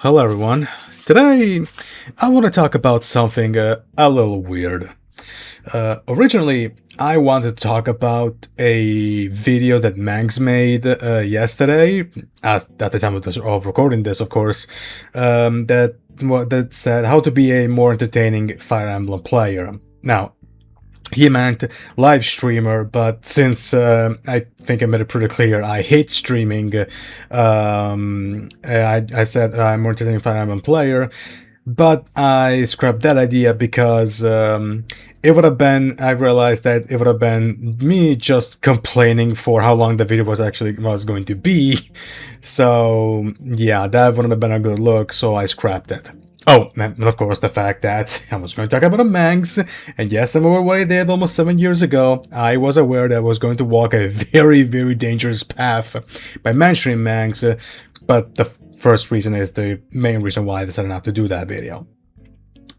Hello everyone. Today I want to talk about something a little weird. Originally I wanted to talk about a video that Mangs made yesterday, as at the time of recording this, of course, that said how to be a more entertaining Fire Emblem player. Now, he meant live streamer, but since I think I made it pretty clear, I hate streaming. I said I'm more entertaining Fire Emblem player, but I scrapped that idea because it would have been. I realized that it would have been me just complaining for how long the video was going to be. So yeah, that wouldn't have been a good look. So I scrapped it. Oh, and of course the fact that I was going to talk about a Mangs, and yes, I'm aware what I did almost 7 years ago. I was aware that I was going to walk a very, very dangerous path by mentioning Mangs, but the first reason is the main reason why I decided not to do that video.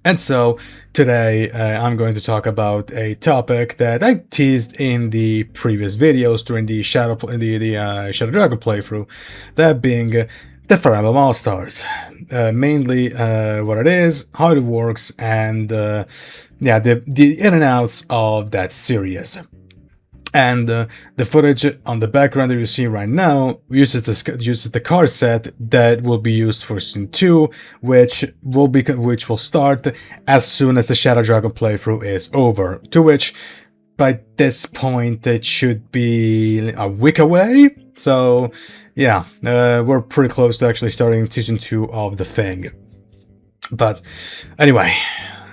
And so, today I'm going to talk about a topic that I teased in the previous videos during the Shadow Dragon playthrough, that being the Fire Emblem All-Stars. Mainly what it is, how it works, and yeah, the in and outs of that series. And the footage on the background that you see right now uses the card set that will be used for Season 2, which will start as soon as the Shadow Dragon playthrough is over. To which, by this point, it should be a week away. So yeah, we're pretty close to actually starting Season 2 of the thing. But anyway,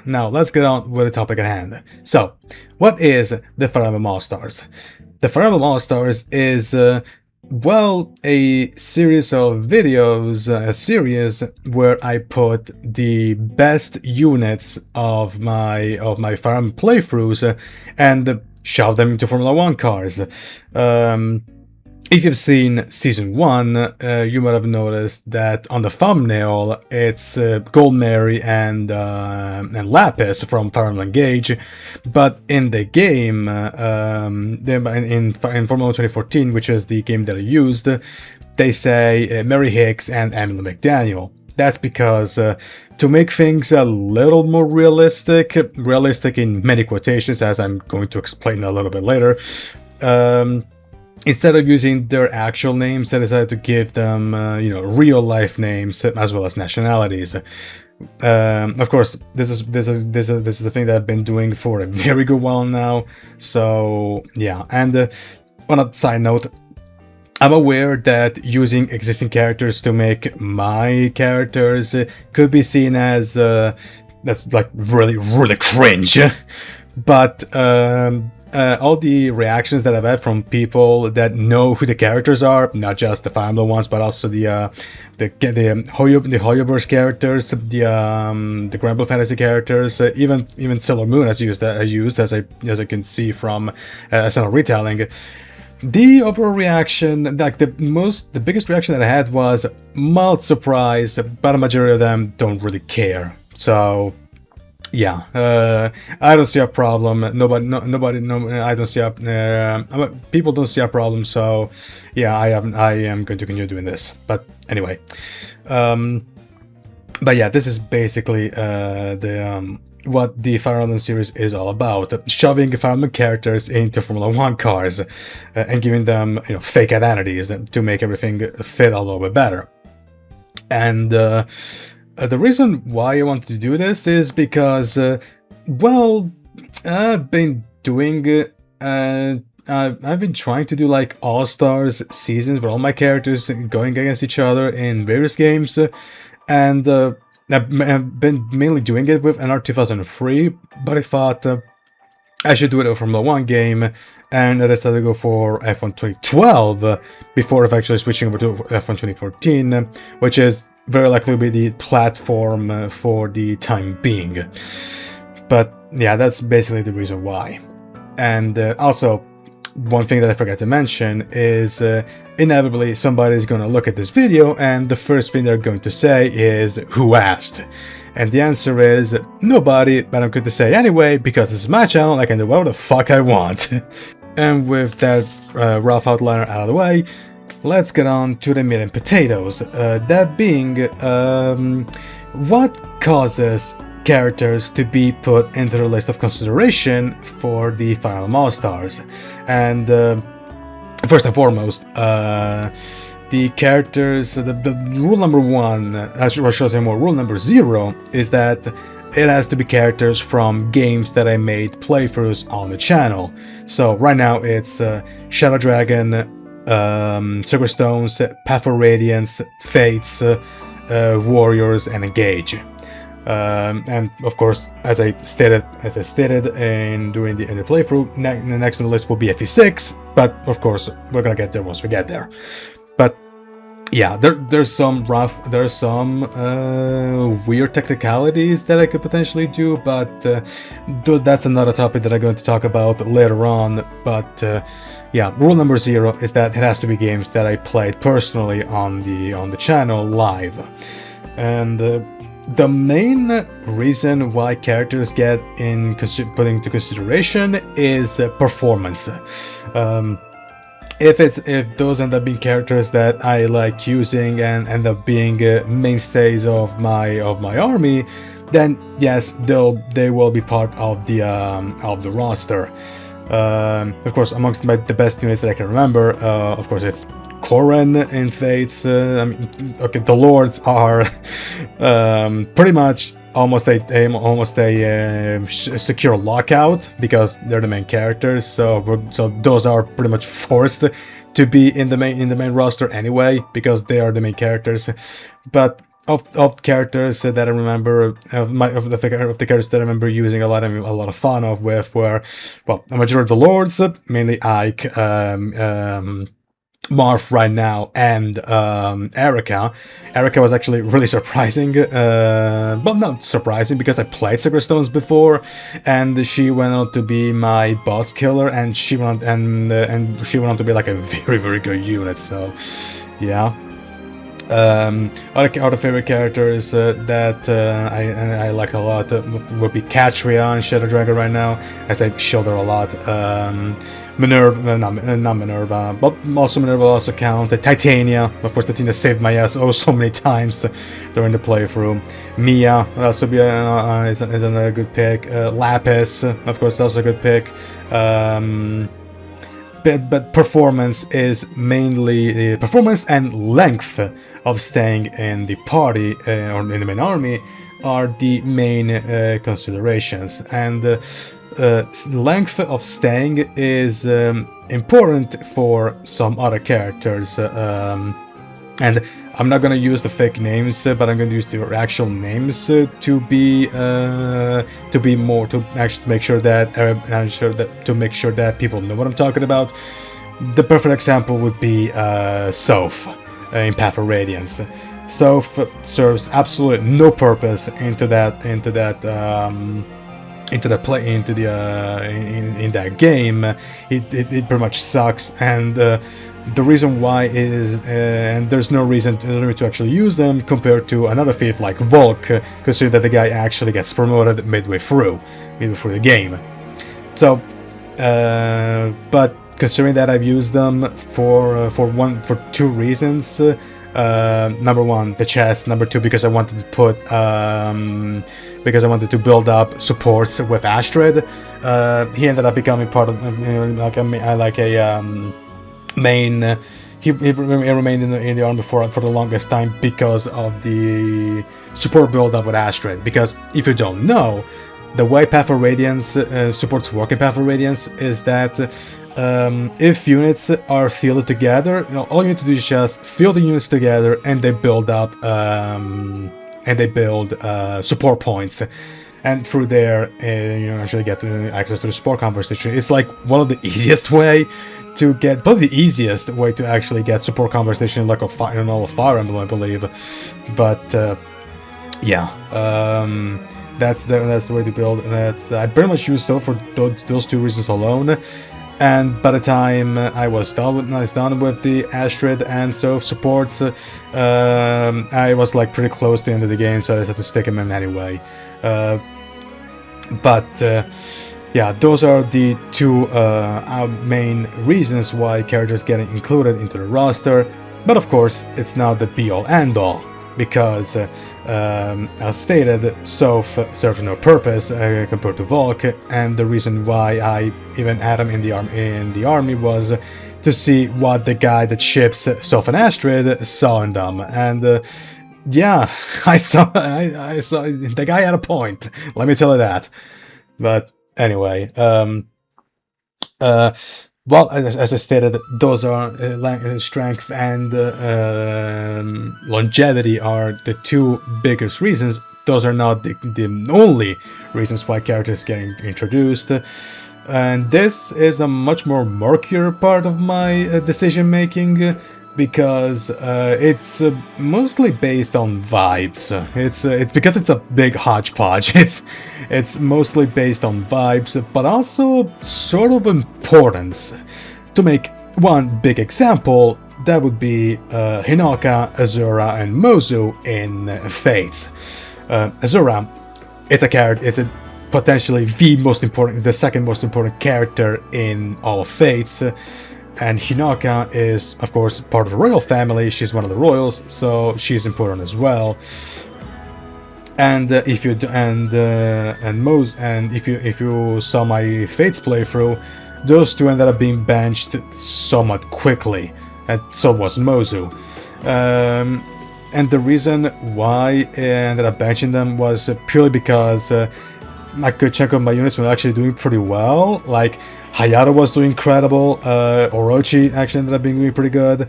now let's get on with the topic at hand. So, what is the Fire Emblem All-Stars? The Fire Emblem All-Stars is, well, a series of videos, a series where I put the best units of my Fire Emblem playthroughs and shove them into Formula 1 cars. If you've seen Season 1, you might have noticed that on the thumbnail it's Gold Mary and Lapis from Fire Emblem Engage, but in the game, in Formula 2014, which is the game that I used, they say Mary Hicks and Emily McDaniel. That's because to make things a little more realistic in many quotations, as I'm going to explain a little bit later, instead of using their actual names, they decided to give them, real life names as well as nationalities. Of course, this is the thing that I've been doing for a very good while now. So yeah, and on a side note, I'm aware that using existing characters to make my characters could be seen as that's like really cringe, but all the reactions that I've had from people that know who the characters are, not just the Fire Emblem ones, but also the Hoyoverse characters, the Granblue Fantasy characters, even Sailor Moon as I can see from some retelling. The overall reaction, like the biggest reaction that I had was mild surprise, but a majority of them don't really care. So yeah, I don't see a problem. I don't see people don't see a problem. So yeah, I am going to continue doing this. But anyway, but yeah, this is basically what the Fire Emblem series is all about: shoving Fire Emblem characters into Formula 1 cars and giving them fake identities to make everything fit a little bit better. And the reason why I wanted to do this is because, well, I've been doing, I've been trying to do like All-Stars seasons where all my characters going against each other in various games, and I've been mainly doing it with NR 2003, but I thought I should do it with Formula 1 game, and I decided to go for F1 2012 before eventually switching over to F1 2014, which is very likely to be the platform for the time being. But yeah, that's basically the reason why. And also, one thing that I forgot to mention is inevitably somebody's going to look at this video and the first thing they're going to say is, "Who asked?" And the answer is nobody, but I'm going to say anyway because this is my channel, I can do whatever the fuck I want. And with that rough outliner out of the way, let's get on to the meat and potatoes. That being, what causes characters to be put into the list of consideration for the Fire Emblem All-Stars? And first and foremost, the characters, the rule number one, I should say more, rule number 0 is that it has to be characters from games that I made playthroughs on the channel. So right now it's Shadow Dragon, Sacred Stones, Path of Radiance, Fates, Warriors, and Engage. And of course, as I stated in doing the playthrough, the next on the list will be FE6. But of course, we're gonna get there once we get there. But yeah, there's some weird technicalities that I could potentially do, but that's another topic that I'm going to talk about later on. But yeah, rule number 0 is that it has to be games that I played personally on the channel live. And the main reason why characters get put into consideration is performance. If those end up being characters that I like using and end up being mainstays of my army, then yes, they will be part of the roster. Of course, amongst the best units that I can remember, of course, it's Corrin in Fates. I mean, okay, the Lords are pretty much almost a secure lockout because they're the main characters. So those are pretty much forced to be in the main roster anyway because they are the main characters. But of characters that I remember, of the characters that I remember using a lot of fun with were, well, a majority of the Lords, mainly Ike, Marth right now, and Erica. Erica was actually really surprising, well, not surprising because I played Sacred Stones before, and she went on to be my boss killer, and she went on to be like a very, very good unit. So yeah. Other favorite characters that I like a lot would be Catria and Shadow Dragon right now, as I showed her a lot. Minerva, not Minerva, but also Minerva will also count. Titania, of course, Titania saved my ass so many times during the playthrough. Mia would also be is another good pick. Lapis, of course, also a good pick. But performance is mainly the performance and length of staying in the party or in the main army are the main considerations, and length of staying is important for some other characters, and I'm not gonna use the fake names, but I'm gonna use the actual names to actually make sure that people know what I'm talking about. The perfect example would be Sothe in Path of Radiance. Sothe serves absolutely no purpose in that game. It pretty much sucks, and the reason why is, and there's no reason to actually use them compared to another thief like Volk, considering that the guy actually gets promoted midway through the game. So, but considering that I've used them for two reasons. Number one, the chest. Number two, because I wanted to build up supports with Astrid. He ended up becoming part of main. He remained in the army for the longest time because of the support build-up with Astrid. Because if you don't know, the way Path of Radiance supports work in Path of Radiance is that if units are fielded together, all you need to do is just field the units together, and they build up support points. And through there, you actually get access to the support conversation. It's like one of the easiest way to get, probably the easiest way to actually get support conversation, like in all of Fire Emblem, I believe. But yeah, that's the way to build. I pretty much use so for those two reasons alone. And by the time I was done with the Astrid and Sothe supports, I was like pretty close to the end of the game, so I just had to stick him in anyway. But yeah, those are the two main reasons why characters getting included into the roster. But of course, it's not the be-all end-all, because as stated, Sothe serves no purpose compared to Volk, and the reason why I even had him in the army was to see what the guy that ships Sothe and Astrid saw in them, and yeah, I saw the guy had a point. Let me tell you that. But anyway, well, as I stated, those are strength and longevity are the two biggest reasons. Those are not the only reasons why characters get introduced. And this is a much more murkier part of my decision making, because it's mostly based on vibes. It's because it's a big hodgepodge. It's mostly based on vibes, but also sort of importance. To make one big example, that would be Hinoka, Azura, and Mozu in Fates. Azura, it's a potentially the second most important character in all of Fates. And Hinoka is, of course, part of the royal family. She's one of the royals, so she's important as well. And if you saw my Fates playthrough, those two ended up being benched somewhat quickly, and so was Mozu. And the reason why I ended up benching them was purely because a good chunk of my units were actually doing pretty well. Like, Hayato was doing incredible, Orochi actually ended up being doing pretty good,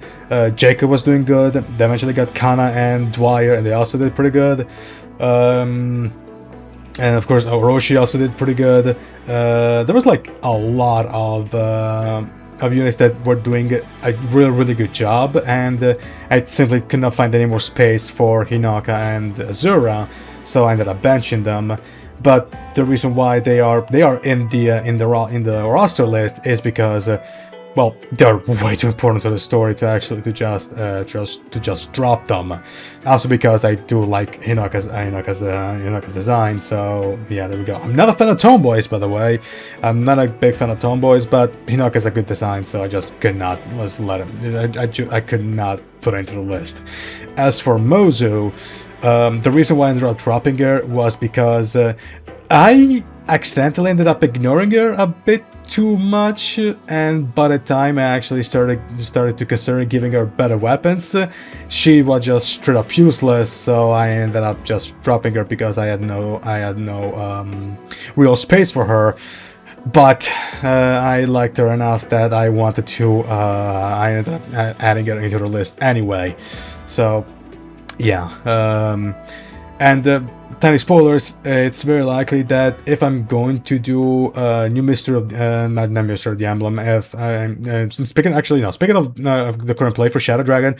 Jacob was doing good, they eventually got Kana and Dwyer, and they also did pretty good. And of course, Orochi also did pretty good. There was like a lot of units that were doing a really good job, and I simply could not find any more space for Hinoka and Azura, so I ended up benching them. But the reason why they are in the roster list is because, well, they're way too important to the story to just drop them. Also because I do like Hinoka's design. So yeah, there we go. I'm not a fan of tomboys, by the way. I'm not a big fan of tomboys, but Hinoka's a good design, so I just could not let him. I could not put it into the list. As for Mozu, the reason why I ended up dropping her was because I accidentally ended up ignoring her a bit too much, and by the time I actually started to consider giving her better weapons, she was just straight up useless. So I ended up just dropping her because I had no real space for her. But I liked her enough that I wanted to. I ended up adding her into the list anyway. So. Yeah, and tiny spoilers, it's very likely that if I'm going to do new Mystery of, not Mystery of the Emblem, speaking of the current play for Shadow Dragon,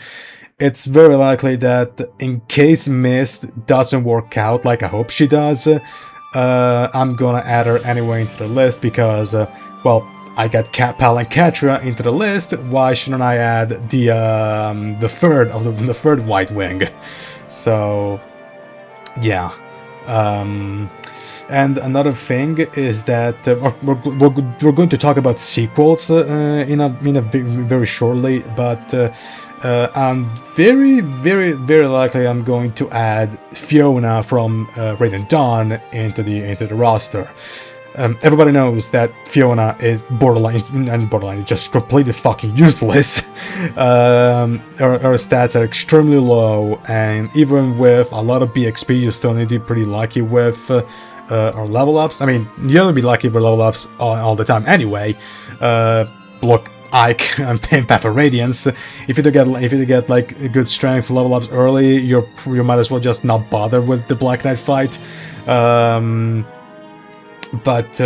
it's very likely that in case Mist doesn't work out like I hope she does, I'm gonna add her anyway into the list because, well, I got Pal and Catra into the list. Why shouldn't I add the third White Wing? So, yeah. And another thing is that we're going to talk about sequels in a very shortly, but I'm very likely I'm going to add Fiona from Radiant Dawn into the roster. Everybody knows that Fiona is borderline is just completely fucking useless. Her stats are extremely low, and even with a lot of BXP, you still need to be pretty lucky with her level ups. I mean, you don't be lucky with level ups all the time anyway. Look, Ike and Path of Radiance. If you do get like a good strength level ups early, you might as well just not bother with the Black Knight fight. But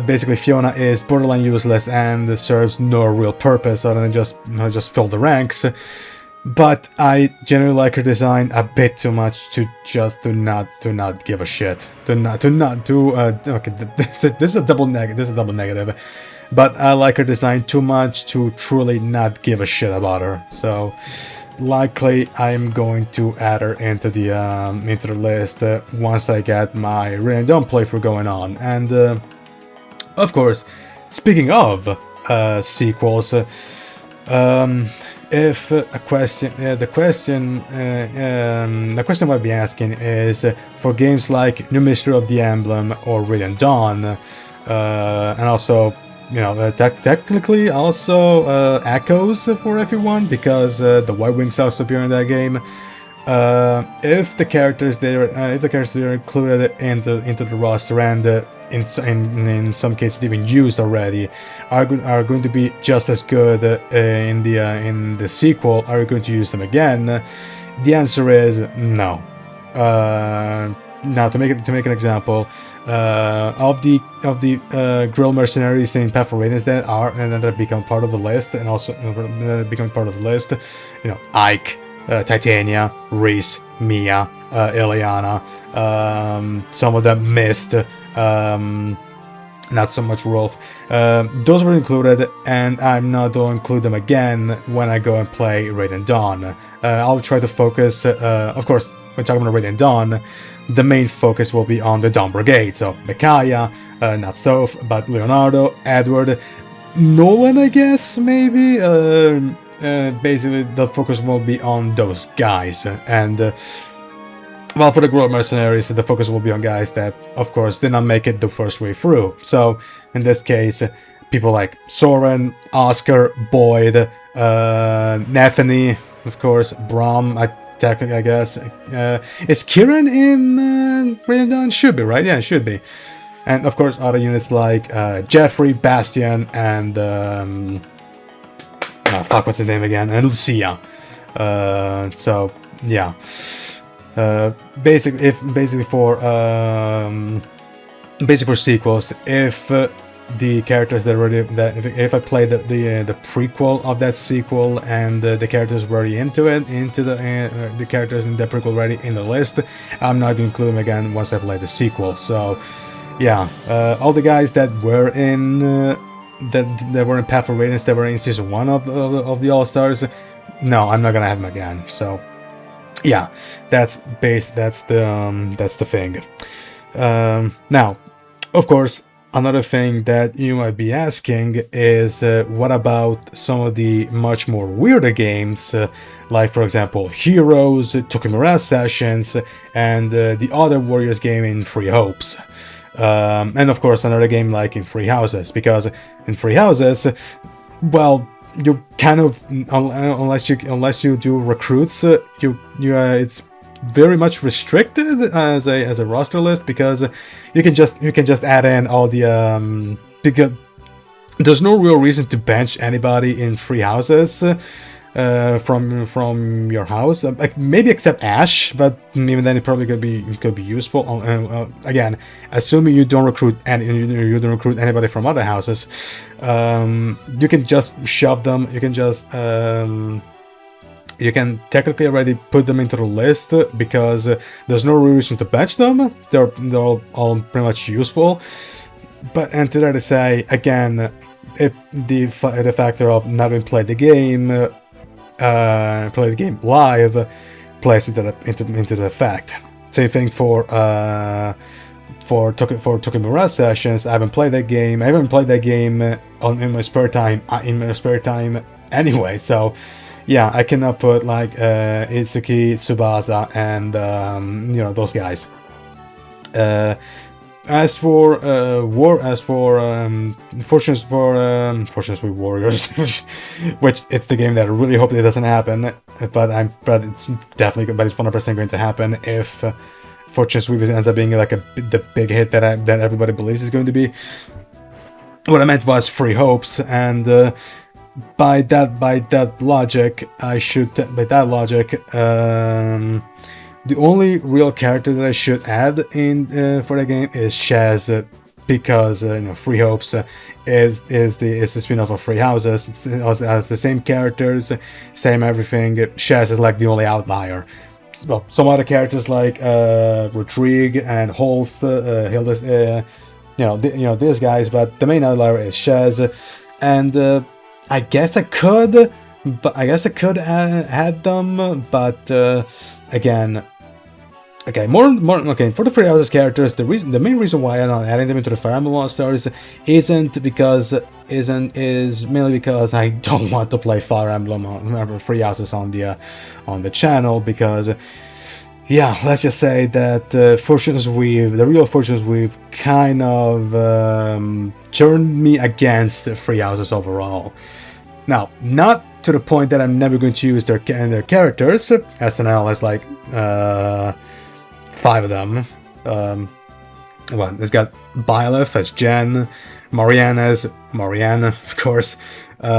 basically Fiona is borderline useless and serves no real purpose other than just fill the ranks. But I generally like her design a bit too much to not give a shit. Okay, this is a double negative. But I like her design too much to truly not give a shit about her. So likely I'm going to add her into the list once I get my Rain Dawn playthrough going on. And of course, speaking of sequels, if a question, the question I'll be asking is for games like New Mystery of the Emblem or Rain Dawn, and also, you know, technically also Echoes for everyone, because the White Wings also appear in that game. If the characters are included into the roster and in some cases even used already are going to be just as good in the sequel, are you going to use them again? The answer is no. Now, to make an example, of the Grill Mercenaries in Path of Radiance that have become part of the list, and also becoming part of the list, you know, Ike, Titania, Reese, Mia, Ileana, some of them missed, not so much Rolf. Those were included, and I'm not going to include them again when I go and play Rain Dawn. I'll try to focus, of course, when talking about Rain Dawn, the main focus will be on the Dawn Brigade, so Micaiah, not Sothe, but Leonardo, Edward, Nolan, I guess, maybe. Basically, the focus will be on those guys, and well, for the Growth Mercenaries, the focus will be on guys that, of course, did not make it the first way through. So, in this case, people like Soren, Oscar, Boyd, Nathany, of course, Brom, I guess. Is Kieran in Rain Dawn? Should be, right? Yeah, it should be. And, of course, other units like Jeffrey, Bastian, and... what's his name again? And Lucia. So, yeah. Basically for sequels, if the characters if I play the prequel of that sequel and the characters were already into the characters in the prequel already in the list, I'm not going to include them again once I play the sequel. So, yeah, all the guys that were in that were in Path of Radiance, that were in season 1 of the All Stars, no, I'm not gonna have them again. So, yeah, that's the thing. Now, of course, another thing that you might be asking is what about some of the much more weirder games, like, for example, Heroes, Tokimura Sessions, and the other Warriors game in Free Hopes. And of course another game like in Free Houses, because in Free Houses, well, you kind of, unless you do recruits, it's very much restricted as a roster list, because you can just add in all the because there's no real reason to bench anybody in Free Houses from your house, like maybe except Ash, but even then it probably could be useful. Again, assuming you don't recruit anybody from other houses, you can just shove them. You can just you can technically already put them into the list, because there's no reason to bench them. They're all pretty much useful. But and to that to say, again, the factor of not having played the game. Play the game live plays into the fact. Same thing for Tokimura Sessions. I haven't played that game. I haven't played that game in my spare time. Anyway, so yeah, I cannot put like Itsuki, Tsubasa, and those guys. As for Fortunes with Warriors, which it's the game that I really hope it doesn't happen, but it's definitely, but it's 100% going to happen if Fortunes with ends up being like the big hit that everybody believes is going to be. What I meant was Free Hopes, and by that logic, the only real character that I should add in for the game is Shaz, because Free Hopes is the spin-off of Free Houses. It has the same characters, same everything. Shaz is like the only outlier. Well, some other characters like Rodrigue and Holst, Hilda's, these guys, but the main outlier is Shaz, and I guess I could but I guess I could add them, but again, okay, okay. For the Free Houses characters, the main reason why I'm not adding them into the Fire Emblem All-Stars is mainly because I don't want to play Fire Emblem on Free Houses on the channel, because yeah, let's just say that Fortune's Weave, the real Fortune's Weave, kind of turned me against Free Houses overall. Now, not to the point that I'm never going to use their characters. SNL has like 5 of them. Well, it's got Byleth as Jen, Marianne as Marianne, of course. What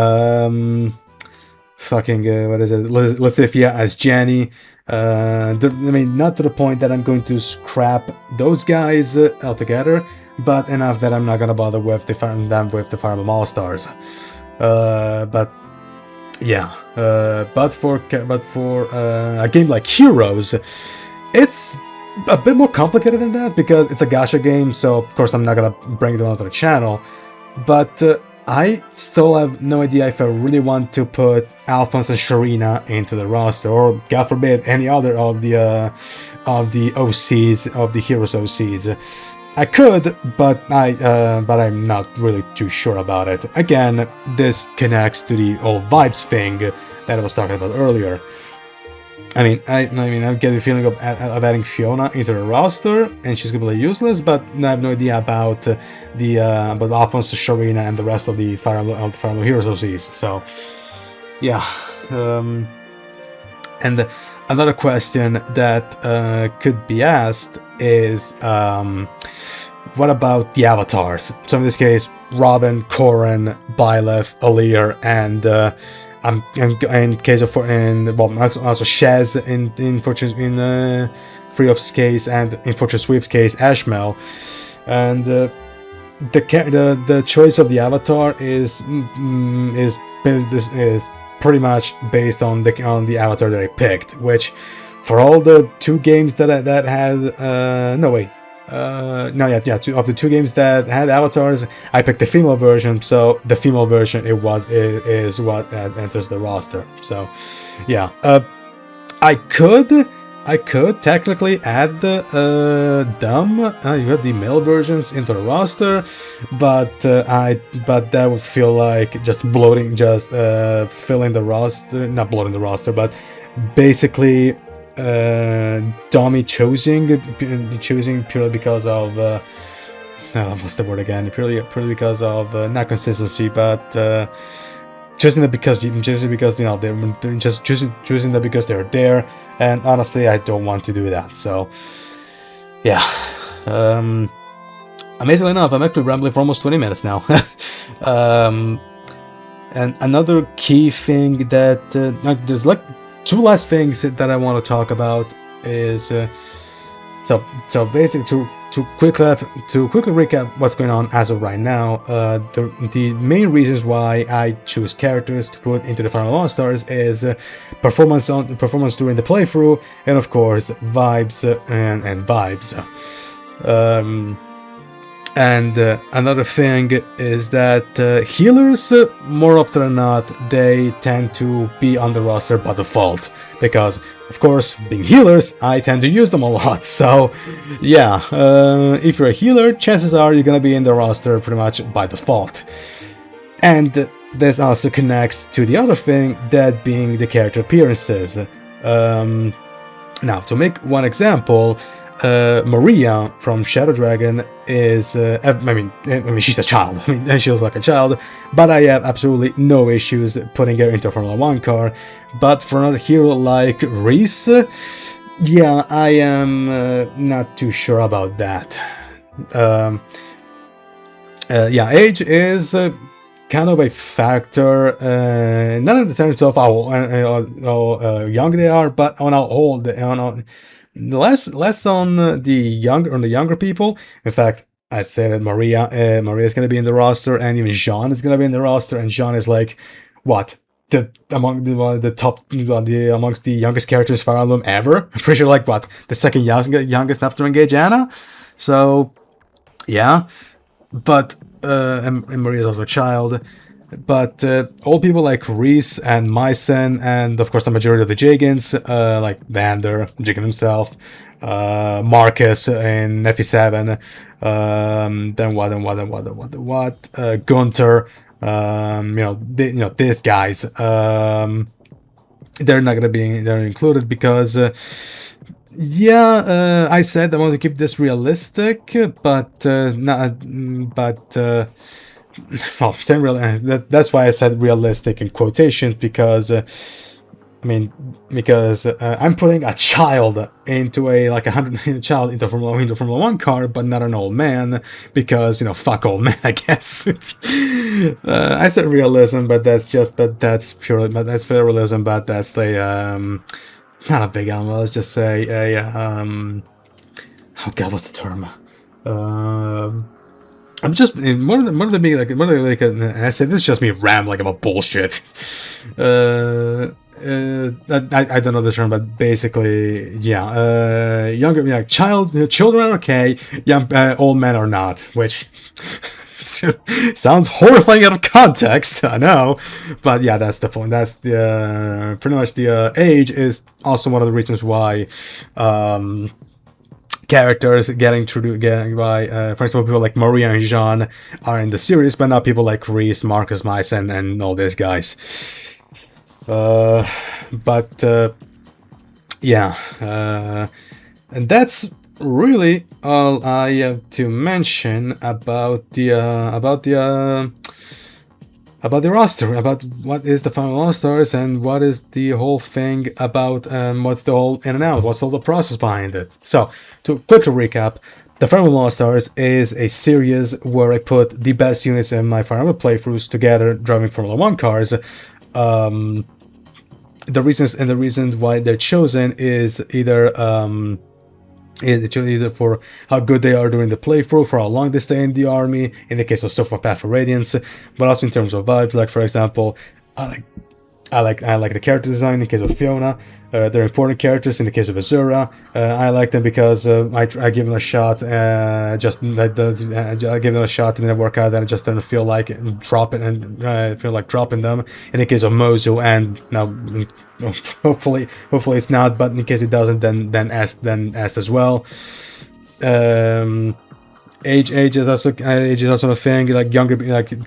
is it? Lysithia as Jenny. I mean, not to the point that I'm going to scrap those guys altogether, but enough that I'm not gonna bother with the Fire Emblem All-Stars. But yeah, but for a game like Heroes, it's a bit more complicated than that, because it's a gacha game, so of course I'm not gonna bring it onto the channel. But I still have no idea if I really want to put Alphonse and Sharina into the roster, or God forbid any other of the OCs, of the Heroes OCs. I could, but I'm not really too sure about it. Again, this connects to the old vibes thing that I was talking about earlier. I mean, I get the feeling of adding Fiona into the roster, and she's completely useless. But I have no idea about about Alphonse, Sharina, and the rest of the Fire Emblem Heroes OCs. So, yeah. And another question that could be asked is, what about the avatars? So in this case, Robin, Corrin, Byleth, Alir, and in case of also Shez in Freeop's case, and in Fortune's Weave's case, Ashmel, and the choice of the avatar is pretty much based on the avatar that I picked, which for all the 2 games that had two of the 2 games that had avatars, I picked the female version, so the female version is what enters the roster. So yeah, I could technically add you had the male versions into the roster, but that would feel like just filling the roster, not bloating the roster, but basically Domi choosing purely because of what's the word again? Purely because of not consistency, but choosing them because they're just choosing them because they're there. And honestly, I don't want to do that. So yeah, amazingly enough, I'm actually rambling for almost 20 minutes now. And another key thing that there's like 2 last things that I want to talk about is so basically to quickly recap what's going on as of right now. The main reasons why I choose characters to put into the Fire Emblem All-Stars is performance during the playthrough, and of course vibes and vibes. And another thing is that healers, more often than not, they tend to be on the roster by default. Because, of course, being healers, I tend to use them a lot. So, yeah, if you're a healer, chances are you're gonna be in the roster pretty much by default. And this also connects to the other thing, that being the character appearances. Now, to make one example, Maria from Shadow Dragon is, I mean, she's a child. I mean, she looks like a child, but I have absolutely no issues putting her into a Formula 1 car. But for another hero like Reese, yeah, I am not too sure about that. Yeah, age is kind of a factor, not in the terms of how young they are, but on how old they are. Less on the younger people. In fact, I said that Maria is going to be in the roster, and even Jean is going to be in the roster. And Jean is like, what, amongst the youngest characters Fire Emblem ever. I'm pretty sure like what, the second youngest after Engage Anna. So yeah, but and Maria's also a child. But old people like Reese and Mycen, and of course the majority of the Jagans, like Vander, Jagan himself, Marcus in FE7, then what, Gunter, these guys, they're not gonna be included because I said I want to keep this realistic, but not, but well, that's why I said realistic in quotations, because I'm putting a child into a child into Formula 1 car, but not an old man, because fuck old man, I guess. I said realism, but that's pure realism, but that's the not a big element. Let's just say a oh god, what's the term? I'm just one of the big and I say this is just me rambling about bullshit. I don't know the term, but basically, younger, children are okay, young old men are not, which sounds horrifying out of context, I know, but yeah, that's the point. That's the pretty much the age is also one of the reasons why characters getting by, for example, people like Maria and Jean are in the series, but not people like Reese, Marcus, Mycen, and all these guys. And that's really all I have to mention about the roster, about what is the final All-Stars and what is the whole thing about, what's the whole in and out, what's all the process behind it. So, to quickly recap, the Fire Emblem All-Stars is a series where I put the best units in my Fire Emblem playthroughs together, driving Formula 1 cars. The reasons why they're chosen is either for how good they are during the playthrough, for how long they stay in the army, in the case of Sothe Path of Radiance, but also in terms of vibes. Like, for example, I like the character design in the case of Fiona. They're important characters in the case of Azura. I like them because I give them a shot. I give them a shot and then work out, and I just don't feel like dropping them. In the case of Mozu, and now hopefully it's not, but in case it doesn't, then ask as well. Age is also a thing. Like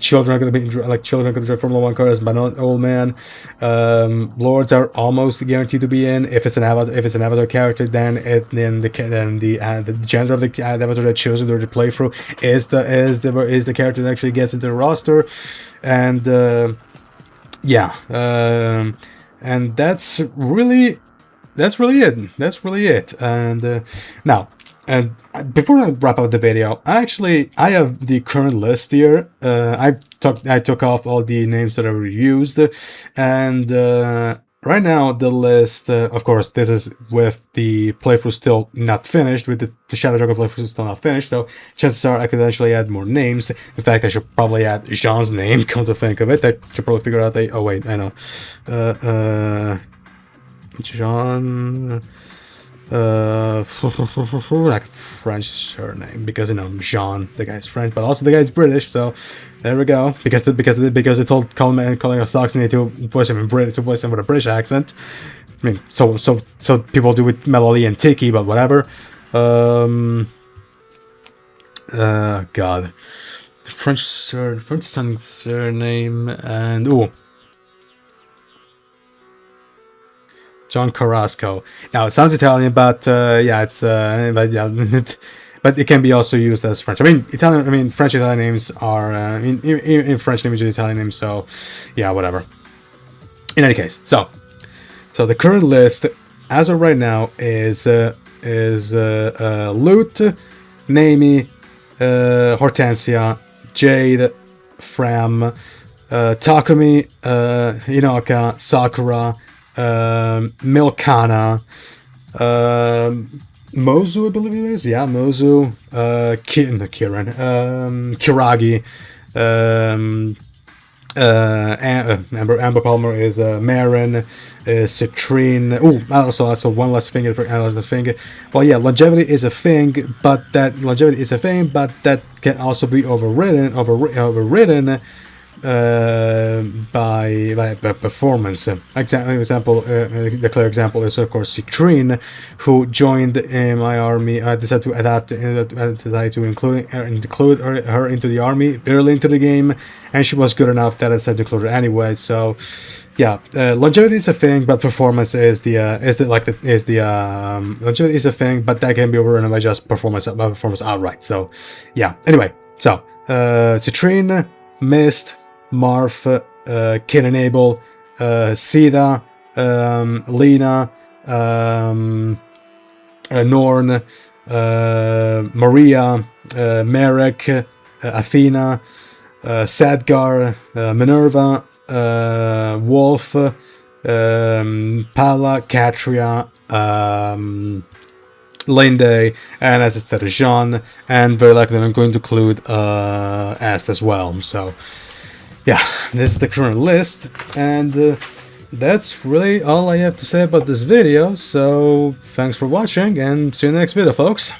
children are gonna drive Formula 1 cars, but not old man. Lords are almost guaranteed to be in. If it's an avatar character, then the gender of the avatar that's chosen during the playthrough is the character that actually gets into the roster, and and that's really it. And now. And before I wrap up the video, I have the current list here. I took off all the names that were used, and right now the list, of course, this is with the playthrough still not finished, with the Shadow Dragon playthrough still not finished, so chances are I could actually add more names. In fact, I should probably add Jean's name, come to think of it. I should probably figure out oh wait, I know. Jean... like French surname, because Jean, the guy's French, but also the guy's British, so there we go. Because they told calling us Saxony to voice him in British, to voice him with a British accent. I mean, so people do with Melody and Tiki, but whatever. God, French sounding surname, and John Carrasco. Now it sounds Italian, but but it can be also used as French. French Italian names are in French names are Italian names. So yeah, whatever. In any case, so the current list as of right now is Lute, Nami, Hortensia, Jade, Fram, Takumi, Hinoka, Sakura, Milkana, Mozu, I believe it is. Yeah, Mozu, Kiran, Kiragi, Amber Palmer is Marin, Citrine. Also one last thing. Well, yeah, longevity is a thing, but that can also be overridden by performance. The clear example is of course Citrine, who joined my army. I decided to include her into the army early into the game, and she was good enough that I decided to include her anyway. So yeah, longevity is a thing, but performance is longevity is a thing, but that can be overrun by just performance outright. So yeah. Anyway, so Citrine, Mist, Marth, Kin and Abel, Sida, Lena, Norn, Maria, Marek, Athena, Sadgar, Minerva, Wolf, Pala, Katria, Linde, and as I said, Jean, and very likely I'm going to include Ast as well. So yeah, this is the current list, and that's really all I have to say about this video. So thanks for watching, and see you in the next video, folks.